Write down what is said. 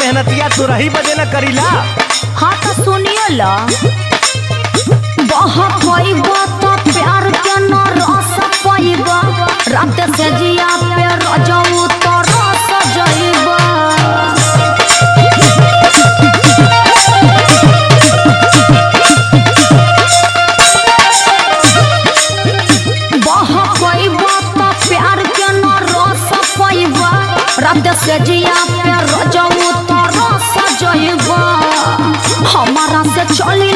मेहनतिया तो रही बजे न करीला। हाँ तो सुनिए ला बहुत पैबा तो प्यार के न रस पैबा रात से जिया पे रजऊ तो रस जइबा। बहुत पैबा तो प्यार के न रस पैबा रात से जिया पे रजऊ तो रस जइबा। हमारा से चली